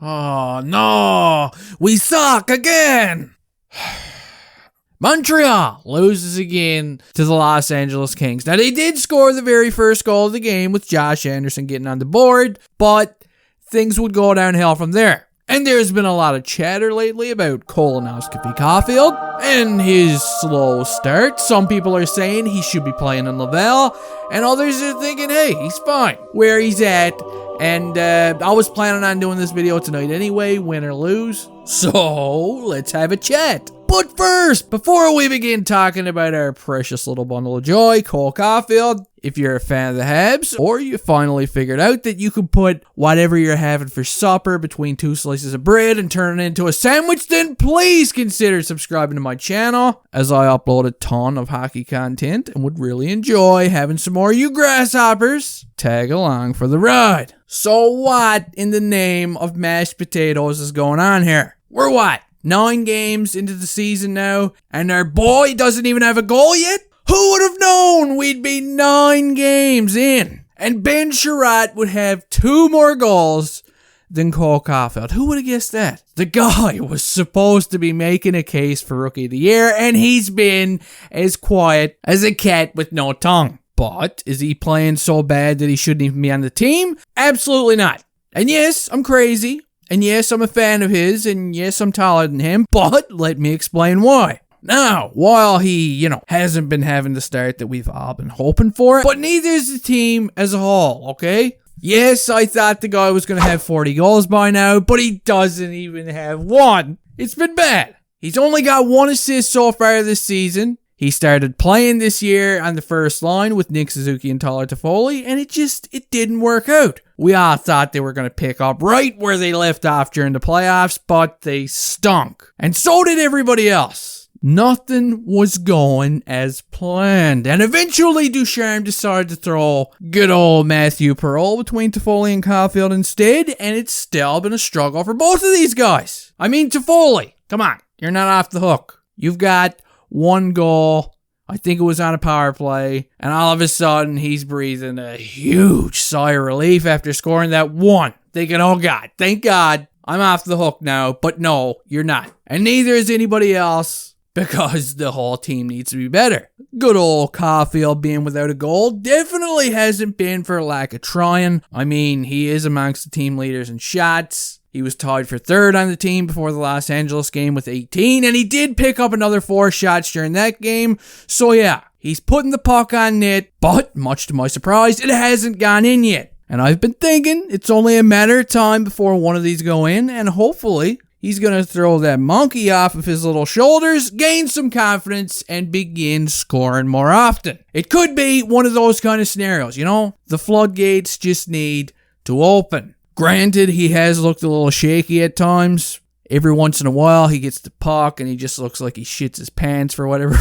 Oh no, we suck again. Montreal loses again to the Los Angeles Kings. Now, they did score the very first goal of the game with Josh Anderson getting on the board, but things would go downhill from there. And there's been a lot of chatter lately about Caufield and his slow start. Some people are saying he should be playing in Laval, and others are thinking, hey, he's fine where he's at. And I was planning on doing this video tonight anyway, win or lose. So let's have a chat. But first, before we begin talking about our precious little bundle of joy, Cole Caufield, if you're a fan of the Habs, or you finally figured out that you can put whatever you're having for supper between two slices of bread and turn it into a sandwich, then please consider subscribing to my channel, as I upload a ton of hockey content and would really enjoy having some more of you grasshoppers tag along for the ride. So what in the name of mashed potatoes is going on here? We're what? 9 games into the season now, and our boy doesn't even have a goal yet? Who would have known we'd be 9 games in? And Ben Sherratt would have 2 more goals than Cole Caufield. Who would have guessed that? The guy was supposed to be making a case for Rookie of the Year, and he's been as quiet as a cat with no tongue. But is he playing so bad that he shouldn't even be on the team? Absolutely not. And yes, I'm crazy. And yes, I'm a fan of his, and yes, I'm taller than him, but let me explain why. Now, while he, hasn't been having the start that we've all been hoping for, but neither is the team as a whole, okay? Yes, I thought the guy was going to have 40 goals by now, but he doesn't even have 1. It's been bad. He's only got 1 assist so far this season. He started playing this year on the first line with Nick Suzuki and Tyler Toffoli, and it didn't work out. We all thought they were going to pick up right where they left off during the playoffs, but they stunk. And so did everybody else. Nothing was going as planned. And eventually Ducharme decided to throw good old Matthew Pearl between Toffoli and Caufield instead, and it's still been a struggle for both of these guys. I mean, Toffoli, come on, you're not off the hook. You've got 1 goal, I think it was on a power play, and all of a sudden he's breathing a huge sigh of relief after scoring that 1. Thinking, oh God, thank God, I'm off the hook now. But no, you're not. And neither is anybody else, because the whole team needs to be better. Good old Caufield being without a goal definitely hasn't been for lack of trying. I mean, he is amongst the team leaders in shots. He was tied for 3rd on the team before the Los Angeles game with 18, and he did pick up another 4 shots during that game. So yeah, he's putting the puck on net, but much to my surprise, it hasn't gone in yet. And I've been thinking it's only a matter of time before one of these go in, and hopefully he's going to throw that monkey off of his little shoulders, gain some confidence, and begin scoring more often. It could be one of those kind of scenarios, The floodgates just need to open. Granted, he has looked a little shaky at times. Every once in a while, he gets the puck and he just looks like he shits his pants for whatever.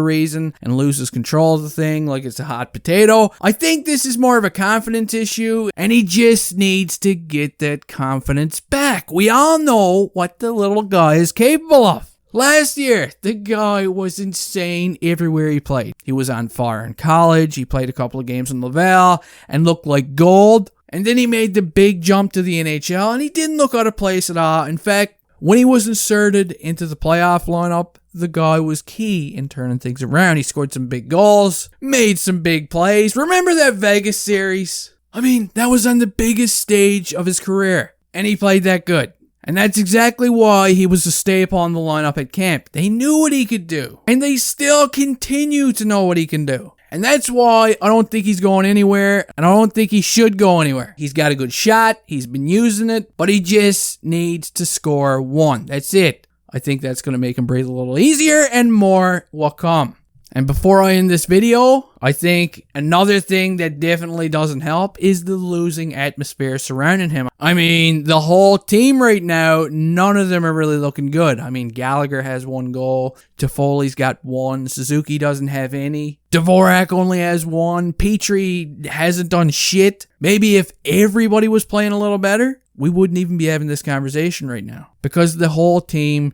Reason and loses control of the thing like it's a hot potato. I think this is more of a confidence issue, and he just needs to get that confidence back. We all know what the little guy is capable of. Last year, the guy was insane everywhere he played. He was on fire in college, he played a couple of games in Laval, and looked like gold. And then he made the big jump to the NHL, and he didn't look out of place at all. In fact, when he was inserted into the playoff lineup, the guy was key in turning things around. He scored some big goals, made some big plays. Remember that Vegas series? I mean, that was on the biggest stage of his career, and he played that good. And that's exactly why he was a staple in the lineup at camp. They knew what he could do, and they still continue to know what he can do. And that's why I don't think he's going anywhere, and I don't think he should go anywhere. He's got a good shot, he's been using it, but he just needs to score 1. That's it. I think that's going to make him breathe a little easier, and more will come. And before I end this video, I think another thing that definitely doesn't help is the losing atmosphere surrounding him. I mean, the whole team right now, none of them are really looking good. I mean, Gallagher has 1 goal. Toffoli's got 1. Suzuki doesn't have any. Dvorak only has 1. Petrie hasn't done shit. Maybe if everybody was playing a little better, we wouldn't even be having this conversation right now. Because the whole team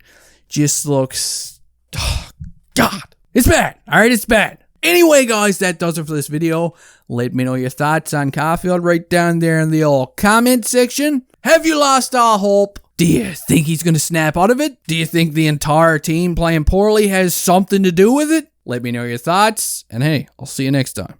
just looks... Oh, God. It's bad. All right, it's bad. Anyway, guys, that does it for this video. Let me know your thoughts on Caufield right down there in the old comment section. Have you lost all hope? Do you think he's going to snap out of it? Do you think the entire team playing poorly has something to do with it? Let me know your thoughts, and hey, I'll see you next time.